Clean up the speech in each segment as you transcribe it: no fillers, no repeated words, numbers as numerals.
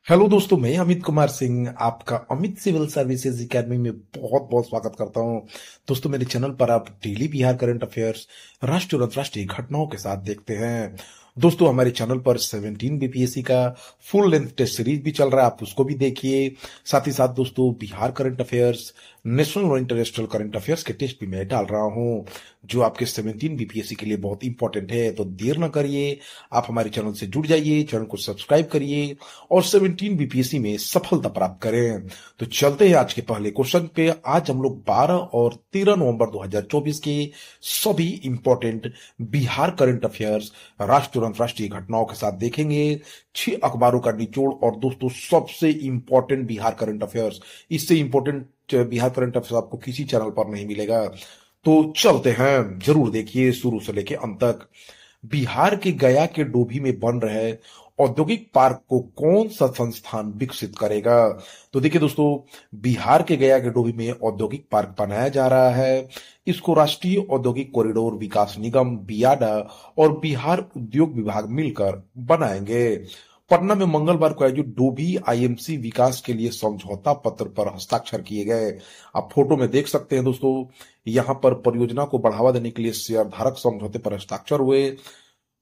Hello दोस्तों, मैं अमित कुमार सिंह आपका अमित सिविल सर्विसेज एकेडमी में बहुत बहुत स्वागत करता हूं। दोस्तों, मेरे चैनल पर आप डेली बिहार करंट अफेयर्स, राष्ट्रीय और अंतर्राष्ट्रीय घटनाओं के साथ देखते हैं। दोस्तों, हमारे चैनल पर 17 बीपीएससी का फुल लेंथ टेस्ट सीरीज भी चल रहा है, आप उसको भी देखिए। साथ ही साथ दोस्तों, बिहार करंट अफेयर्स, नेशनल और इंटरनेशनल करंट अफेयर्स के टेस्ट भी मैं डाल रहा हूं, जो आपके 17 बीपीएससी के लिए बहुत इंपॉर्टेंट है। तो देर ना करिए, आप हमारे चैनल से जुड़ जाइए, चैनल को सब्सक्राइब करिए और 17 बीपीएससी में सफलता प्राप्त करें। तो चलते हैं आज के पहले क्वेश्चन पे। आज हम लोग 12 और 13 नवंबर 2024 के सभी इंपॉर्टेंट बिहार करंट अफेयर्स, राष्ट्रीय और अंतर्राष्ट्रीय घटनाओं के साथ देखेंगे। 6 अखबारों का निचोड़ और दोस्तों सबसे इंपॉर्टेंट बिहार करंट अफेयर्स, इससे इंपॉर्टेंट बिहार करंट अफेयर्स आपको किसी चैनल पर नहीं मिलेगा। तो चलते हैं, जरूर देखिए शुरू से लेकर अंत तक। बिहार के गया के डोभी में बन रहे औद्योगिक पार्क को कौन सा संस्थान विकसित करेगा? तो देखिए दोस्तों, बिहार के गया के डोभी में औद्योगिक पार्क बनाया जा रहा है। इसको राष्ट्रीय औद्योगिक कॉरिडोर विकास निगम बियाडा और बिहार उद्योग विभाग मिलकर बनाएंगे। पटना में मंगलवार को आयोजित डोभी आईएमसी विकास के लिए समझौता पत्र पर हस्ताक्षर किए गए। आप फोटो में देख सकते हैं दोस्तों, यहां पर परियोजना को बढ़ावा देने के लिए शेयर धारक समझौते पर हस्ताक्षर हुए।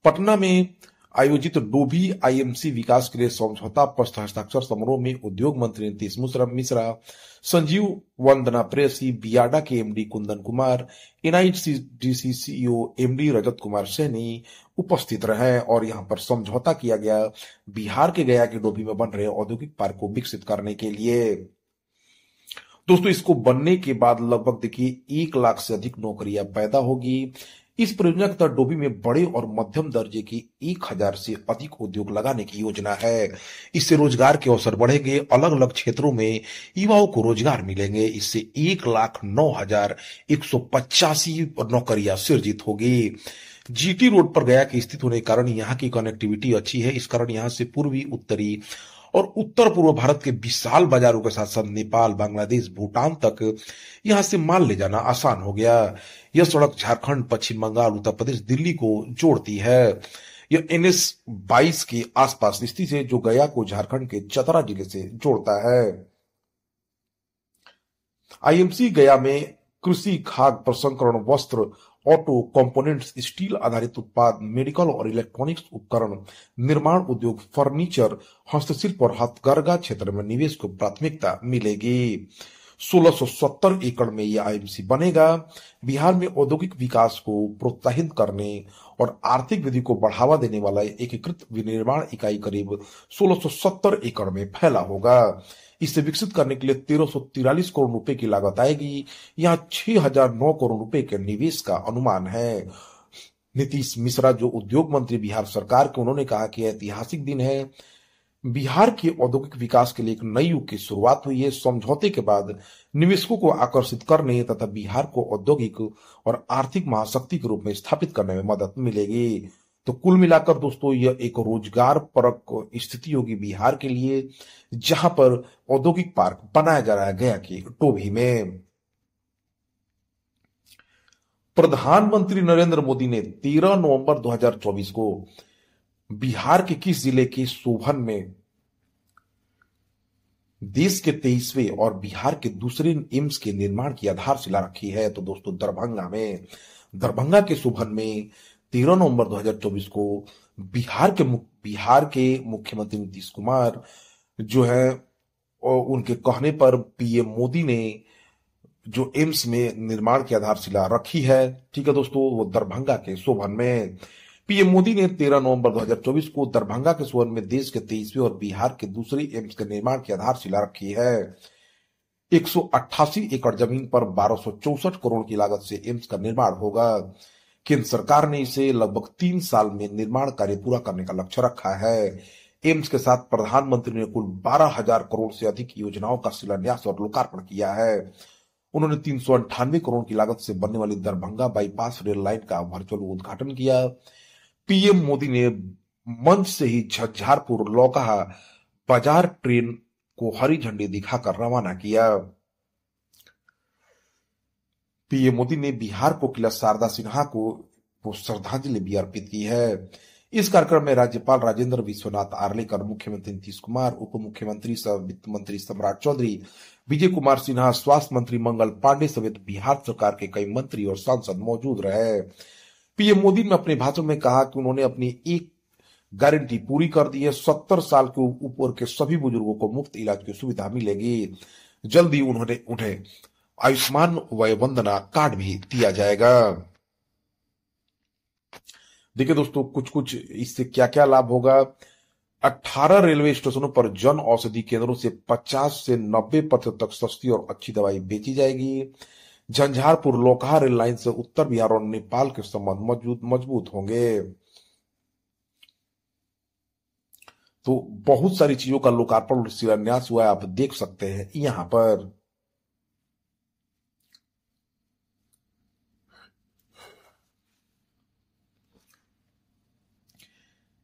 पटना में आयोजित डोभी आईएमसी विकास के लिए समझौता पत्र हस्ताक्षर समारोह में उद्योग मंत्री नीतीश मिश्रा, संजीव वंदना प्रेयसी, बियाडा के MD Kundan Kumar, NIDC CEO MD Rajat Kumar Saini उपस्थित रहे और यहां पर समझौता किया गया बिहार के गया के डोभी में बन रहे औद्योगिक पार्क को विकसित करने के लिए। दोस्तों, इसको बनने के बाद लगभग देखिए 1 लाख से अधिक नौकरियां पैदा होगी। इस परियोजना के तहत डोभी में बड़े और मध्यम दर्जे की 1,000 से अधिक उद्योग लगाने की योजना है। इससे रोजगार के अवसर बढ़ेंगे, अलग अलग क्षेत्रों में युवाओं को रोजगार मिलेंगे। इससे 1,09,185 नौकरियां सृजित होगी। जीटी रोड पर गया के स्थित होने के कारण यहाँ की कनेक्टिविटी अच्छी है। इस कारण यहाँ से पूर्वी, उत्तरी और उत्तर पूर्व भारत के विशाल बाजारों के साथ साथ नेपाल, बांग्लादेश, भूटान तक यहां से माल ले जाना आसान हो गया। यह सड़क झारखंड, पश्चिम बंगाल, उत्तर प्रदेश, दिल्ली को जोड़ती है। यह एनएस 22 के आसपास स्थित है, जो गया को झारखंड के चतरा जिले से जोड़ता है। आईएमसी गया में कृषि, खाद्य प्रसंस्करण, वस्त्र, ऑटो कंपोनेंट्स, स्टील आधारित उत्पाद, मेडिकल और इलेक्ट्रॉनिक्स उपकरण, निर्माण उद्योग, फर्नीचर, हस्तशिल्प और हथकरघा क्षेत्र में निवेश को प्राथमिकता मिलेगी। 1670 एकड़ में यह आईएमसी बनेगा। बिहार में औद्योगिक विकास को प्रोत्साहित करने और आर्थिक वृद्धि को बढ़ावा देने वाला एकीकृत विनिर्माण इकाई करीब 1670 एकड़ में फैला होगा। इसे विकसित करने के लिए 1343 करोड़ रुपए की लागत आएगी। यहाँ 6009 करोड़ रुपए के निवेश का अनुमान है। नीतीश मिश्रा, जो उद्योग मंत्री बिहार सरकार के, उन्होंने कहा कि ऐतिहासिक दिन है। बिहार के औद्योगिक विकास के लिए एक नई युग की शुरुआत हुई है। समझौते के बाद निवेशकों को आकर्षित करने तथा बिहार को औद्योगिक और आर्थिक महाशक्ति के रूप में स्थापित करने में मदद मिलेगी। तो कुल मिलाकर दोस्तों, यह एक रोजगार परक स्थिति होगी बिहार के लिए, जहां पर औद्योगिक पार्क बनाया जा रहा है गया की डोभी में। प्रधानमंत्री नरेंद्र मोदी ने 13 नवंबर 2024 को बिहार के किस जिले के सोभन में देश के 23वें और बिहार के दूसरे एम्स के निर्माण की आधारशिला रखी है? तो दोस्तों, दरभंगा में, दरभंगा के सोभन में 13 नवंबर 2024 को बिहार के मुख्यमंत्री नीतीश कुमार जो है, और उनके कहने पर पीएम मोदी ने जो एम्स में निर्माण की आधारशिला रखी है, ठीक है दोस्तों, वो दरभंगा के सोभन में। पीएम मोदी ने 13 नवंबर 2024 को दरभंगा के सोभन में देश के 23वें और बिहार के दूसरे एम्स के निर्माण की आधारशिला रखी है। 188 एकड़ जमीन पर 1264 करोड़ की लागत से एम्स का निर्माण होगा। केंद्र सरकार ने इसे लगभग 3 साल में निर्माण कार्य पूरा करने का लक्ष्य रखा है। एम्स के साथ प्रधानमंत्री ने कुल 12,000 करोड़ से अधिक योजनाओं का शिलान्यास और लोकार्पण किया है। उन्होंने 398 करोड़ की लागत से बनने वाली दरभंगा बाईपास रेल लाइन का वर्चुअल उद्घाटन किया। पीएम मोदी ने मंच से ही झंझारपुर लौकहा बाजार ट्रेन को हरी झंडी दिखाकर रवाना किया। पीएम मोदी ने बिहार को किला शारदा सिन्हा को श्रद्धांजलि भी अर्पित की है। इस कार्यक्रम में राज्यपाल राजेंद्र विश्वनाथ आर्लेकर, मुख्यमंत्री नीतीश कुमार, उप मुख्यमंत्री सह वित्त मंत्री सम्राट चौधरी, विजय कुमार सिन्हा, स्वास्थ्य मंत्री मंगल पांडे समेत बिहार सरकार के कई मंत्री और सांसद मौजूद रहे। पीएम मोदी ने अपने भाषण में कहा कि उन्होंने अपनी एक गारंटी पूरी कर दी है। 70 साल के ऊपर के सभी बुजुर्गों को मुफ्त इलाज की सुविधा मिलेगी। जल्दी उन्हें आयुष्मान वय वंदना कार्ड भी दिया जाएगा। देखिए दोस्तों, कुछ कुछ इससे क्या क्या लाभ होगा। 18 रेलवे स्टेशनों पर जन औषधि केंद्रों से 50 से 90% तक सस्ती और अच्छी दवाई बेची जाएगी। झंझारपुर लोकहा रेल लाइन से उत्तर बिहार और नेपाल के संबंध मजबूत होंगे। तो बहुत सारी चीजों का लोकार्पण और शिलान्यास हुआ है, आप देख सकते हैं यहां पर।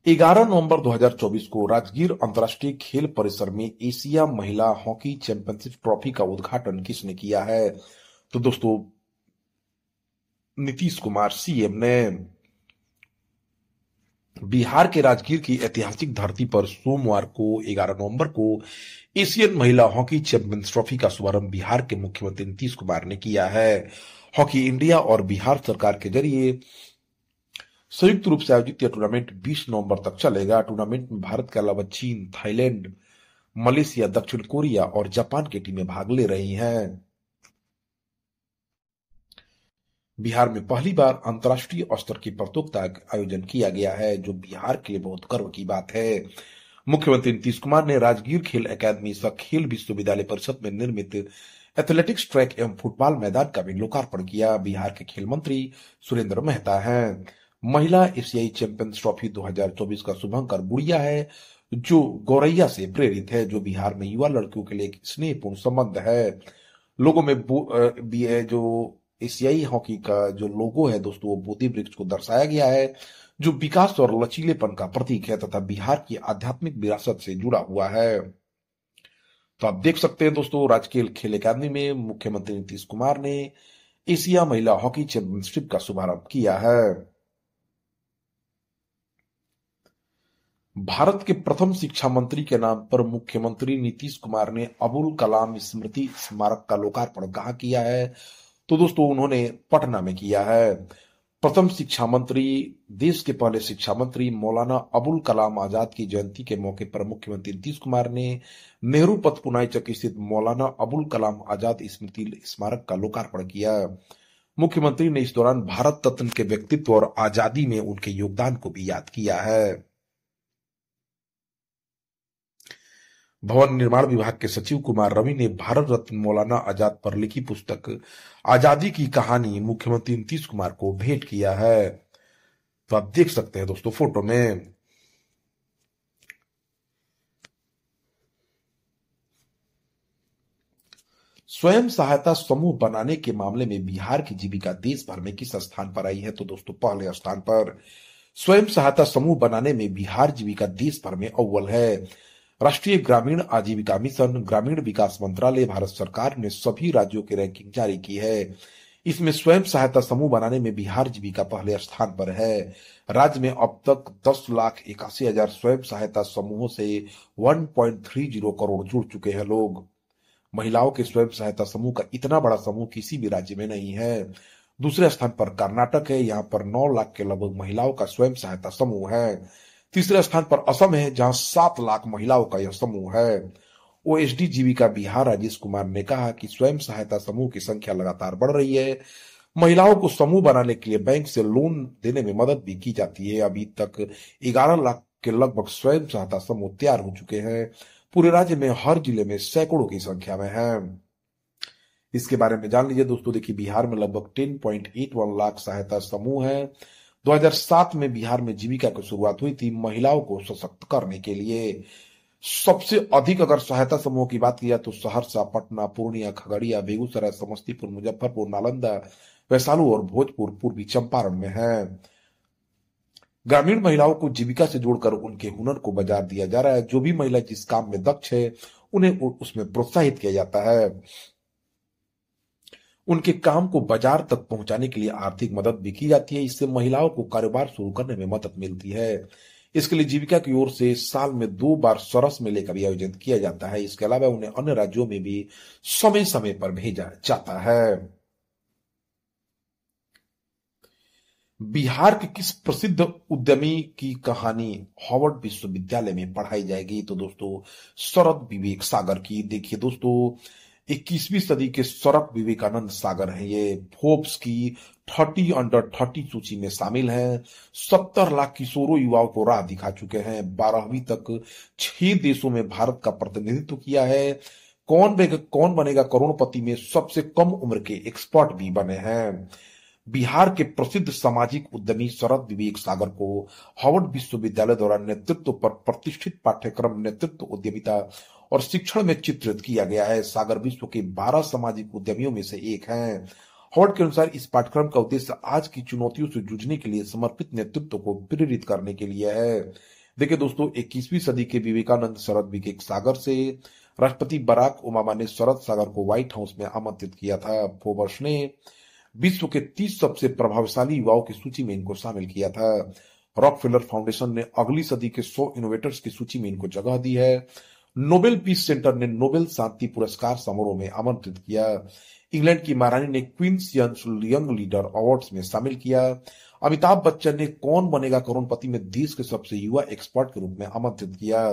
ग्यारह नवंबर 2024 को राजगीर अंतर्राष्ट्रीय खेल परिसर में एशिया महिला हॉकी चैंपियनशिप ट्रॉफी का उद्घाटन किसने किया है? तो दोस्तों, नीतीश कुमार सीएम ने। बिहार के राजगीर की ऐतिहासिक धरती पर सोमवार को 11 नवंबर को एशियन महिला हॉकी चैंपियंस ट्रॉफी का शुभारंभ बिहार के मुख्यमंत्री नीतीश कुमार ने किया है। हॉकी इंडिया और बिहार सरकार के जरिए संयुक्त रूप से आयोजित यह टूर्नामेंट 20 नवंबर तक चलेगा। टूर्नामेंट में भारत के अलावा चीन, थाईलैंड, मलेशिया, दक्षिण कोरिया और जापान की टीमें भाग ले रही हैं। बिहार में पहली बार अंतर्राष्ट्रीय स्तर की प्रतियोगिता का आयोजन किया गया है, जो बिहार के लिए बहुत गर्व की बात है। मुख्यमंत्री नीतीश कुमार ने राजगीर खेल अकादमी सह खेल विश्वविद्यालय परिषद में निर्मित एथलेटिक्स ट्रैक एवं फुटबॉल मैदान का भी लोकार्पण किया। बिहार के खेल मंत्री सुरेंद्र मेहता हैं। महिला एशियाई चैंपियंस ट्रॉफी 2024 का शुभंकर गुड़िया है, जो गौरैया से प्रेरित है, जो बिहार में युवा लड़कियों के लिए एक स्नेहपूर्ण संबंध है। लोगों में जो एशियाई हॉकी का जो लोगो है दोस्तों, वो बोधि वृक्ष को दर्शाया गया है, जो विकास और लचीलेपन का प्रतीक है तथा बिहार की आध्यात्मिक विरासत से जुड़ा हुआ है। तो आप देख सकते हैं दोस्तों, राजकीय खेल अकादमी में मुख्यमंत्री नीतीश कुमार ने एशिया महिला हॉकी चैंपियनशिप का शुभारंभ किया है। भारत के प्रथम शिक्षा मंत्री के नाम पर मुख्यमंत्री नीतीश कुमार ने अबुल कलाम स्मृति स्मारक का लोकार्पण कहाँ किया है? तो दोस्तों, उन्होंने पटना में किया है। प्रथम शिक्षा मंत्री, देश के पहले शिक्षा मंत्री मौलाना अबुल कलाम आजाद की जयंती के मौके पर मुख्यमंत्री नीतीश कुमार ने नेहरू पथ पुनाई चौक स्थित मौलाना अबुल कलाम आजाद स्मृति स्मारक का लोकार्पण किया। मुख्यमंत्री ने इस दौरान भारत रत्न के व्यक्तित्व और आजादी में उनके योगदान को भी याद किया है। भवन निर्माण विभाग के सचिव कुमार रवि ने भारत रत्न मौलाना आजाद पर लिखी पुस्तक आजादी की कहानी मुख्यमंत्री नीतीश कुमार को भेंट किया है। तो आप देख सकते हैं दोस्तों फोटो में। स्वयं सहायता समूह बनाने के मामले में बिहार की जीविका देश भर में किस स्थान पर आई है? तो दोस्तों, पहले स्थान पर। स्वयं सहायता समूह बनाने में बिहार जीविका देश भर में अव्वल है। राष्ट्रीय ग्रामीण आजीविका मिशन, ग्रामीण विकास मंत्रालय, भारत सरकार ने सभी राज्यों की रैंकिंग जारी की है। इसमें स्वयं सहायता समूह बनाने में बिहार जीविका पहले स्थान पर है। राज्य में अब तक 10,81,000 स्वयं सहायता समूहों से 1.30 करोड़ जुड़ चुके हैं लोग। महिलाओं के स्वयं सहायता समूह का इतना बड़ा समूह किसी भी राज्य में नहीं है। दूसरे स्थान पर कर्नाटक है, यहाँ पर 9 लाख के लगभग महिलाओं का स्वयं सहायता समूह है। तीसरे स्थान पर असम है, जहां 7 लाख महिलाओं का यह समूह है। ओएसडी जीविका बिहार राजेश कुमार ने कहा कि स्वयं सहायता समूह की संख्या लगातार बढ़ रही है। महिलाओं को समूह बनाने के लिए बैंक से लोन देने में मदद भी की जाती है। अभी तक 11 लाख के लगभग स्वयं सहायता समूह तैयार हो चुके हैं। पूरे राज्य में हर जिले में सैकड़ों की संख्या में है। इसके बारे में जान लीजिए दोस्तों। देखिए, बिहार में लगभग 10.81 लाख सहायता समूह है। 2007 में बिहार में जीविका की शुरुआत हुई थी महिलाओं को सशक्त करने के लिए। सबसे अधिक अगर सहायता समूह की बात की जाए तो सहरसा, पटना, पूर्णिया, खगड़िया, बेगूसराय, समस्तीपुर, मुजफ्फरपुर, नालंदा, वैशाली और भोजपुर पूर्वी चंपारण में है। ग्रामीण महिलाओं को जीविका से जोड़कर उनके हुनर को बाजार दिया जा रहा है। जो भी महिला जिस काम में दक्ष है, उन्हें उसमें प्रोत्साहित किया जाता है। उनके काम को बाजार तक पहुंचाने के लिए आर्थिक मदद भी की जाती है। इससे महिलाओं को कारोबार शुरू करने में मदद मिलती है। इसके लिए जीविका की ओर से साल में 2 बार सरस मेले का भी आयोजन किया जाता है। इसके अलावा उन्हें अन्य राज्यों में भी समय समय पर भेजा जाता है। बिहार के किस प्रसिद्ध उद्यमी की कहानी हार्वर्ड विश्वविद्यालय में पढ़ाई जाएगी? तो दोस्तों शरद विवेक सागर की। देखिए दोस्तों, 21वीं सदी के शरद विवेकानंद सागर हैं। ये फोर्ब्स की 30 अंडर 30 सूची में शामिल हैं। 70 लाख किशोरों युवाओं को राह दिखा चुके हैं। 12वीं तक 6 देशों में भारत का प्रतिनिधित्व किया है। कौन बनेगा करोड़पति में सबसे कम उम्र के एक्सपर्ट भी बने हैं। बिहार के प्रसिद्ध सामाजिक उद्यमी शरद विवेक सागर को हार्वर्ड विश्वविद्यालय द्वारा नेतृत्व पर प्रतिष्ठित पाठ्यक्रम नेतृत्व उद्यमिता और शिक्षण में चित्रित किया गया है। सागर विश्व के 12 सामाजिक उद्यमियों में से एक हैं। हार्वर्ड के अनुसार इस पाठ्यक्रम का उद्देश्य आज की चुनौतियों से जूझने के लिए समर्पित नेतृत्व को प्रेरित करने के लिए है। देखिए दोस्तों, 21वीं सदी के विवेकानंद शरद विवेक सागर से राष्ट्रपति बराक ओबामा ने शरद सागर को व्हाइट हाउस में आमंत्रित किया था। फोर्ब्स ने विश्व के 30 सबसे प्रभावशाली युवाओं की सूची में इनको शामिल किया था। रॉकफेलर फाउंडेशन ने अगली सदी के 100 इनोवेटर्स की सूची में इनको जगह दी है। नोबेल पीस सेंटर ने नोबेल शांति पुरस्कार समारोह में आमंत्रित किया। इंग्लैंड की महारानी ने क्वींस यंग लीडर अवार्ड्स में शामिल किया। अमिताभ बच्चन ने कौन बनेगा करोड़पति में देश के सबसे युवा एक्सपर्ट के रूप में आमंत्रित किया।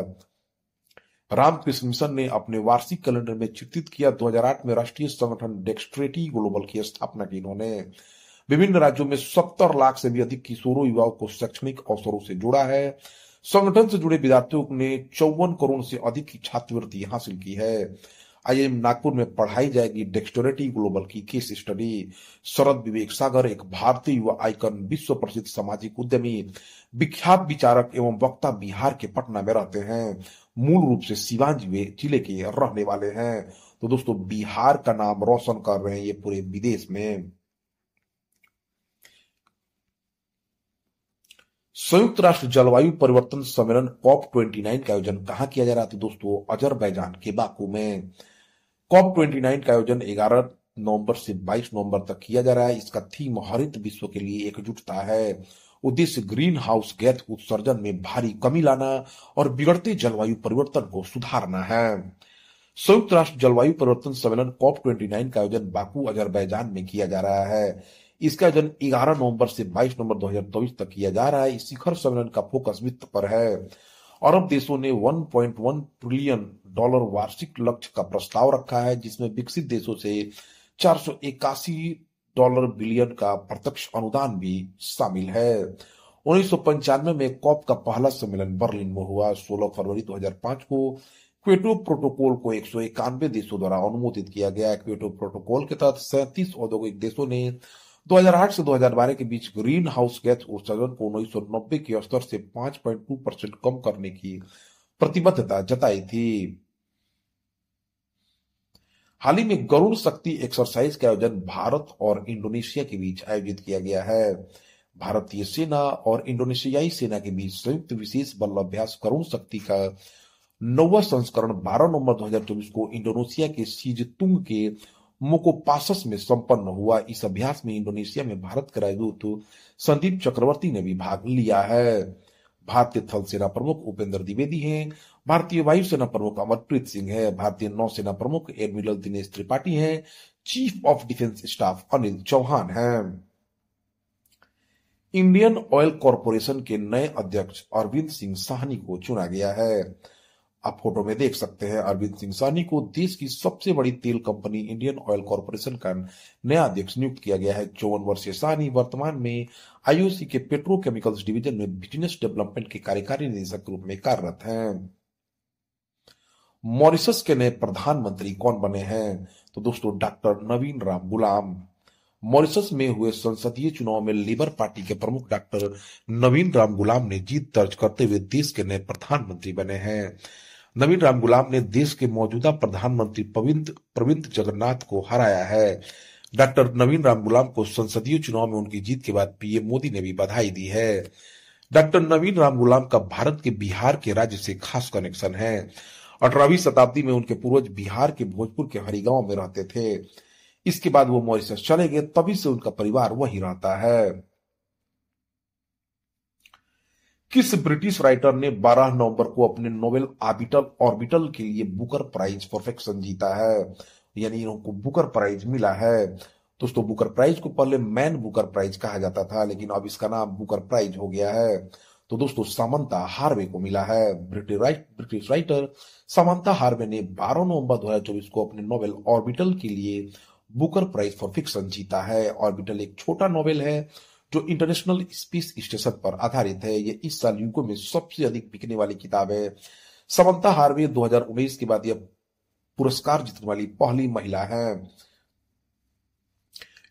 रामकृष्ण मिशन ने अपने वार्षिक कैलेंडर में चित्रित किया। 2008 में राष्ट्रीय संगठन डेक्सट्रेटी ग्लोबल की स्थापना की इन्होंने। विभिन्न राज्यों में 70 लाख से भी अधिक किशोरों युवाओं को शैक्षणिक अवसरों से जोड़ा है। संगठन से जुड़े विद्यार्थियों ने 54 करोड़ से अधिक की छात्रवृत्ति हासिल की है। आईआईएम नागपुर में पढ़ाई जाएगी डेक्सटेरिटी ग्लोबल की केस स्टडी। शरद विवेक सागर एक भारतीय युवा आइकन, विश्व प्रसिद्ध सामाजिक उद्यमी, विख्यात विचारक एवं वक्ता बिहार के पटना में रहते हैं। मूल रूप से सीवान जिले के रहने वाले हैं। तो दोस्तों, बिहार का नाम रोशन कर रहे हैं ये पूरे विदेश में। संयुक्त राष्ट्र जलवायु परिवर्तन सम्मेलन COP29 का आयोजन कहां किया जा रहा था? दोस्तों, अजरबैजान के बाकू में। COP29 का आयोजन 11 नवंबर से 22 नवंबर तक किया जा रहा है। इसका थीम हरित विश्व के लिए एकजुटता है। उद्देश्य ग्रीन हाउस गैस उत्सर्जन में भारी कमी लाना और बिगड़ते जलवायु परिवर्तन को सुधारना है। संयुक्त राष्ट्र जलवायु परिवर्तन सम्मेलन COP29 का आयोजन बाकू अजरबैजान में किया जा रहा है। इसका आयोजन 11 नवंबर से 22 नवंबर 2024 तक किया जा रहा है। इस शिखर सम्मेलन का फोकस वित्त पर है। अरब देशों ने $1.1 ट्रिलियन वार्षिक लक्ष्य का प्रस्ताव रखा है, जिसमें विकसित देशों से $481 बिलियन का प्रत्यक्ष अनुदान भी शामिल है। 1995 में कॉप का पहला सम्मेलन बर्लिन में हुआ। 16 फरवरी 2005 को क्योटो प्रोटोकॉल को 191 देशों द्वारा अनुमोदित किया गया। क्योटो प्रोटोकॉल के तहत 37 औद्योगिक देशों ने 2008 से 2012 के बीच ग्रीन हाउस गैस उत्सर्जन को 1990 के स्तर से 5.2% कम करने की प्रतिबद्धता जताई थी। हाल ही में गरुड़ शक्ति एक्सरसाइज का आयोजन भारत और इंडोनेशिया के बीच आयोजित किया गया है। भारतीय सेना और इंडोनेशियाई सेना के बीच संयुक्त विशेष बल अभ्यास गरुड़ शक्ति का 9वां संस्करण 12 नवंबर 2024 को इंडोनेशिया के सीजतुंग के मोकोपासस में संपन्न हुआ। इस अभ्यास में इंडोनेशिया में भारत के राजदूत संदीप चक्रवर्ती ने भी भाग लिया है। भारतीय थल सेना प्रमुख उपेंद्र द्विवेदी हैं। भारतीय वायुसेना प्रमुख अमरप्रीत सिंह है। भारतीय नौसेना प्रमुख एडमिरल दिनेश त्रिपाठी हैं। Chief of defence staff Anil Chauhan हैं। इंडियन ऑयल कॉरपोरेशन के नए अध्यक्ष अरविंद सिंह साहनी को चुना गया है। आप फोटो में देख सकते हैं अरविंद सिंह साहनी को देश की सबसे बड़ी तेल कंपनी इंडियन ऑयल कॉरपोरेशन का नया अध्यक्ष नियुक्त किया गया है। 54 वर्षीय साहनी वर्तमान में आईओसी के पेट्रोकेमिकल्स डिवीजन में बिजनेस डेवलपमेंट के कार्यकारी निदेशक के रूप में कार्यरत हैं। मॉरिशस के नए प्रधानमंत्री कौन बने हैं? तो दोस्तों, डॉक्टर नवीन राम गुलाम। मॉरिशस में हुए संसदीय चुनाव में लेबर पार्टी के प्रमुख डॉक्टर नवीन राम गुलाम ने जीत दर्ज करते हुए देश के नए प्रधानमंत्री बने हैं। नवीन राम गुलाम ने देश के मौजूदा प्रधानमंत्री प्रविंद जगन्नाथ को हराया है। डॉक्टर नवीन राम गुलाम को संसदीय चुनाव में उनकी जीत के बाद पीएम मोदी ने भी बधाई दी है। डॉक्टर नवीन राम गुलाम का भारत के बिहार के राज्य से खास कनेक्शन है। 18वीं शताब्दी में उनके पूर्वज बिहार के भोजपुर के हरिगांव में रहते थे। इसके बाद वो मॉरिशस चले गए, तभी से उनका परिवार वहीं रहता है। किस ब्रिटिश राइटर ने 12 नवंबर को अपने नोवेल ऑर्बिटल ऑर्बिटल के लिए बुकर प्राइज फॉर फिक्शन जीता है, यानी इनको बुकर प्राइज मिला है। दोस्तों, बुकर प्राइज को पहले मैन बुकर प्राइज कहा जाता था, लेकिन अब इसका नाम बुकर प्राइज हो गया है। तो दोस्तों, सामंता हार्वे को मिला है। ब्रिटिश राइटर सामंता हार्वे ने 12 नवंबर 2024 को अपने नोवेल ऑर्बिटल के लिए बुकर प्राइज फॉर फिक्शन जीता है। ऑर्बिटल एक छोटा नोवेल है जो इंटरनेशनल स्पेस स्टेशन पर आधारित है। ये इस साल यूके में सबसे अधिक बिकने वाली किताब है। समंता हार्वे 2019 के बाद यह पुरस्कार जीतने वाली पहली महिला है।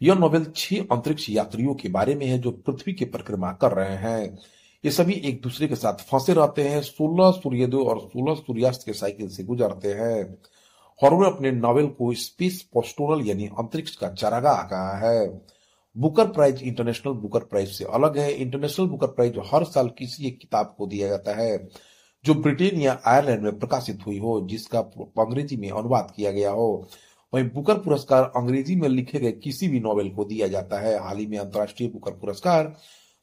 यह नोवेल 6 अंतरिक्ष यात्रियों के बारे में है जो पृथ्वी की परिक्रमा कर रहे हैं। ये सभी एक दूसरे के साथ फंसे रहते हैं, 16 सूर्योदय और 16 सूर्यास्त के साइकिल से गुजरते हैं। हार्वे अपने नॉवेल को स्पेस पोस्टोरल यानी अंतरिक्ष का चारागाह कहा है। Booker Prize International Booker Prize से अलग है। इंटरनेशनल बुकर प्राइज हर साल किसी एक किताब को दिया जाता है जो ब्रिटेन या आयरलैंड में प्रकाशित हुई हो, जिसका अंग्रेजी में अनुवाद किया गया हो। वहीं बुकर पुरस्कार अंग्रेजी में लिखे गए किसी भी नॉवेल को दिया जाता है। हाल ही में अंतर्राष्ट्रीय बुकर पुरस्कार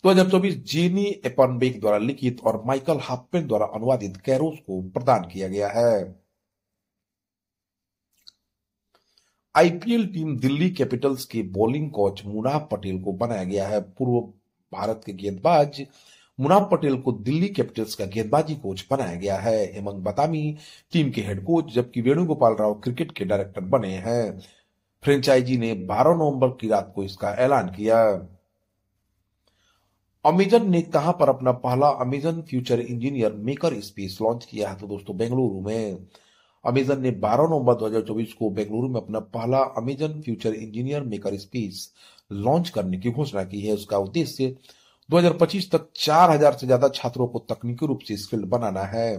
2024 जेनी एपनबेक द्वारा लिखित और माइकल हाफमैन द्वारा अनुवादित कैरोस को प्रदान किया गया है। आईपीएल टीम दिल्ली कैपिटल्स के बॉलिंग कोच मुनाफ पटेल को बनाया गया है। पूर्व भारत के गेंदबाज मुनाफ पटेल को दिल्ली कैपिटल्स का गेंदबाजी कोच बनाया गया है। हेमंत बतामी टीम के हेड कोच, जबकि वेणुगोपाल राव क्रिकेट के डायरेक्टर बने हैं। फ्रेंचाइजी ने 12 नवंबर की रात को इसका ऐलान किया। अमेजन ने कहां पर अपना पहला Amazon future engineer maker space launch किया है? तो दोस्तों, बेंगलुरु में। अमेजन ने 12 नवंबर 2024 को बेंगलुरु में अपना पहला Amazon future engineer maker space launch करने की घोषणा की है। उसका उद्देश्य 2025 तक 4000 से ज्यादा छात्रों को तकनीकी रूप से स्किल्ड बनाना है।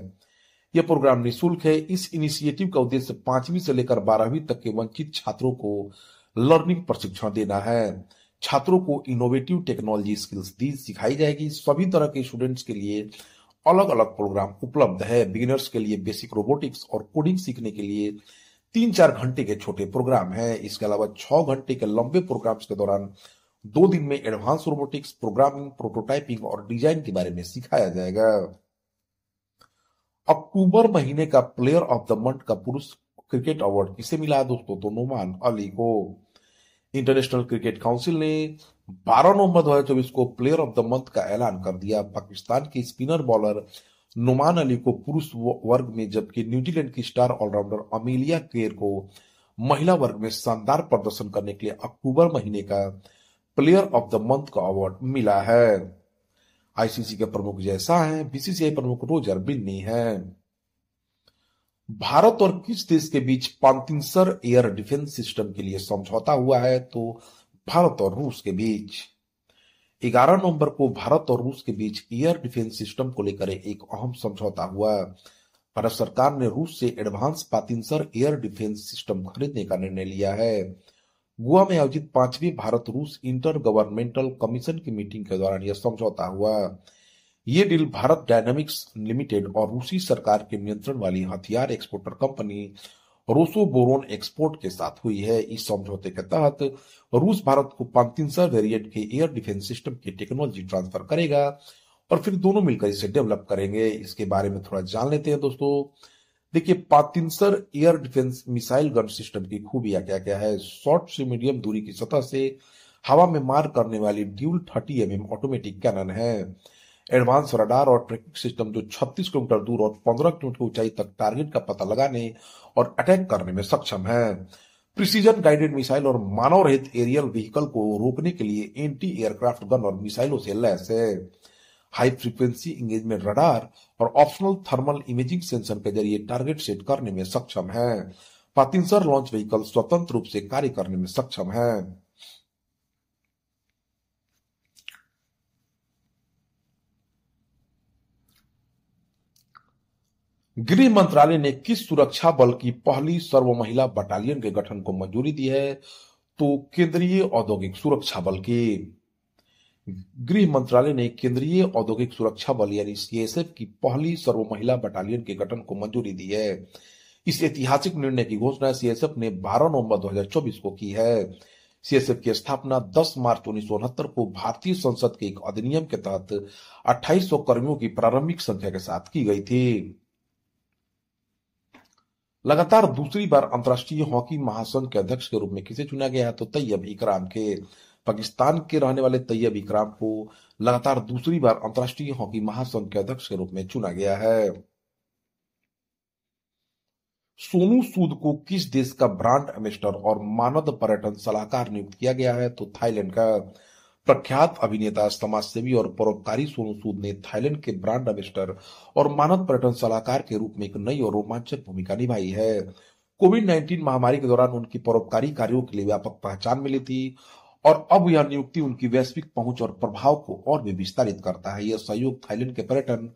यह प्रोग्राम निःशुल्क है। इस इनिशिएटिव का उद्देश्य 5वीं से लेकर 12वीं तक के वंचित छात्रों को लर्निंग प्रशिक्षण देना है। छात्रों को इनोवेटिव टेक्नोलॉजी स्किल्स दी सिखाई जाएगी। सभी तरह के स्टूडेंट्स के लिए अलग अलग प्रोग्राम उपलब्ध है। बिगिनर्स के लिए बेसिक रोबोटिक्स और कोडिंग सीखने के लिए 3-4 घंटे के छोटे प्रोग्राम हैं। इसके अलावा 6 घंटे के लंबे प्रोग्राम्स के दौरान 2 दिन में एडवांस रोबोटिक्स, प्रोग्रामिंग, प्रोटोटाइपिंग और डिजाइन के बारे में सिखाया जाएगा। अक्टूबर महीने का प्लेयर ऑफ द मंथ का पुरुष क्रिकेट अवार्ड किसे मिला दोस्तों? तो नुमान अली को। इंटरनेशनल क्रिकेट काउंसिल ने 12 नवंबर 2024 को प्लेयर ऑफ द मंथ का ऐलान कर दिया। पाकिस्तान के स्पिनर बॉलर नुमान अली को पुरुष वर्ग में, जबकि न्यूजीलैंड की स्टार ऑलराउंडर अमेलिया केर को महिला वर्ग में शानदार प्रदर्शन करने के लिए अक्टूबर महीने का प्लेयर ऑफ द मंथ का अवार्ड मिला है। आईसीसी के प्रमुख जय शाह हैं, बीसीसीआई प्रमुख रोजर बिन्नी हैं। भारत और किस देश के बीच पांतिंसर एयर डिफेंस सिस्टम के लिए समझौता हुआ है? तो भारत और रूस के बीच। 11 नवंबर को भारत और रूस के बीच एयर डिफेंस सिस्टम को लेकर एक अहम समझौता हुआ। भारत सरकार ने रूस से एडवांस पातिंसर एयर डिफेंस सिस्टम खरीदने का निर्णय लिया है। गोवा में आयोजित 5वीं भारत रूस इंटर गवर्नमेंटल कमीशन की मीटिंग के दौरान यह समझौता हुआ। ये डील भारत डायनामिक्स लिमिटेड और रूसी सरकार के नियंत्रण वाली हथियार एक्सपोर्टर कंपनी रोसोबोरोन एक्सपोर्ट के साथ हुई है। इस समझौते के तहत रूस भारत को पांतिंसर वेरिएंट के एयर डिफेंस सिस्टम की टेक्नोलॉजी ट्रांसफर करेगा और फिर दोनों मिलकर इसे डेवलप करेंगे। इसके बारे में थोड़ा जान लेते हैं दोस्तों। देखिए, Pantsir air defence missile gun system की खूबियां क्या क्या है। शॉर्ट से मीडियम दूरी की सतह से हवा में मार करने वाली ड्यूल 30 mm ऑटोमेटिक कैनन है। एडवांस रडार और ट्रैकिंग सिस्टम जो 36 किलोमीटर दूर और 15 किलोमीटर ऊंचाई तक टारगेट का पता लगाने और अटैक करने में सक्षम है। प्रिसीजन गाइडेड मिसाइल और मानव रहित एरियल व्हीकल को रोकने के लिए एंटी एयरक्राफ्ट गन और मिसाइलों से लैस है। हाई फ्रीक्वेंसी इंगेजमेंट रडार और ऑप्शनल थर्मल इमेजिंग सेंसर के जरिए टारगेट सेट करने में सक्षम है। पातिंसर लॉन्च व्हीकल स्वतंत्र रूप से कार्य करने में सक्षम है। गृह मंत्रालय ने किस सुरक्षा बल की पहली सर्व महिला बटालियन के गठन को मंजूरी दी है? तो केंद्रीय औद्योगिक सुरक्षा बल की। गृह मंत्रालय ने केंद्रीय औद्योगिक सुरक्षा बल यानी सीएसएफ की पहली सर्व महिला बटालियन के गठन को मंजूरी दी है। इस ऐतिहासिक निर्णय की घोषणा सीएसएफ ने 12 नवंबर 2024 को की है। सीएसएफ की स्थापना 10 मार्च 1969 को भारतीय संसद के एक अधिनियम के तहत 2800 कर्मियों की प्रारंभिक संख्या के साथ की गई थी। लगातार दूसरी बार अंतर्राष्ट्रीय हॉकी महासंघ के अध्यक्ष के रूप में किसे चुना गया है, तो तैयब इकराम के। पाकिस्तान के रहने वाले तैयब इकराम को लगातार दूसरी बार अंतर्राष्ट्रीय हॉकी महासंघ के अध्यक्ष के रूप में चुना गया है। सोनू सूद को किस देश का ब्रांड एम्बेसडर और मानद पर्यटन सलाहकार नियुक्त किया गया है, तो थाईलैंड का। प्रख्यात अभिनेता, समाजसेवी और परोपकारी सोनू सूद ने थाईलैंड के ब्रांड एम्बेसडर और मानद पर्यटन सलाहकार के रूप में एक नई और रोमांचक भूमिका निभाई है। कोविड-19 महामारी के दौरान उनकी परोपकारी कार्यों के लिए व्यापक पहचान मिली थी और अब यह नियुक्ति उनकी वैश्विक पहुंच और प्रभाव को और भी विस्तारित करता है। यह सहयोग थाईलैंड के पर्यटन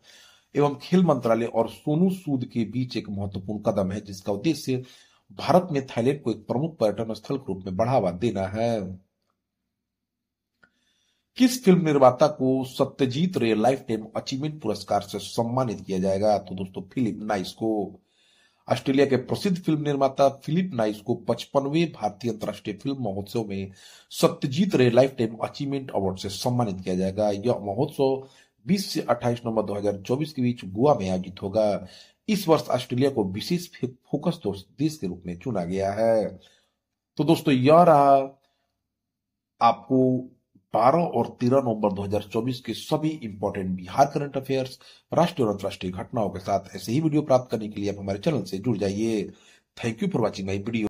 एवं खेल मंत्रालय और सोनू सूद के बीच एक महत्वपूर्ण कदम है, जिसका उद्देश्य भारत में थाईलैंड को एक प्रमुख पर्यटन स्थल के रूप में बढ़ावा देना है। किस फिल्म निर्माता को सत्यजीत रे लाइफ टाइम अचीवमेंट पुरस्कार से सम्मानित किया जाएगा, तो दोस्तों फिलिप नाइस को। ऑस्ट्रेलिया के प्रसिद्ध फिल्म निर्माता फिलिप नाइस को 55वें भारतीय अंतर्राष्ट्रीय फिल्म महोत्सव में सत्यजीत रे लाइफ टाइम अचीवमेंट अवार्ड से सम्मानित किया जाएगा। यह महोत्सव 20 से 28 नवंबर 2024 के बीच गोवा में आयोजित होगा। इस वर्ष ऑस्ट्रेलिया को विशेष फोकस देश के रूप में चुना गया है। तो दोस्तों, यह रहा आपको 12 और 13 नवंबर 2024 के सभी इंपॉर्टेंट बिहार करंट अफेयर्स, राष्ट्रीय और अंतर्राष्ट्रीय घटनाओं के साथ। ऐसे ही वीडियो प्राप्त करने के लिए आप हमारे चैनल से जुड़ जाइए। Thank you for watching my video.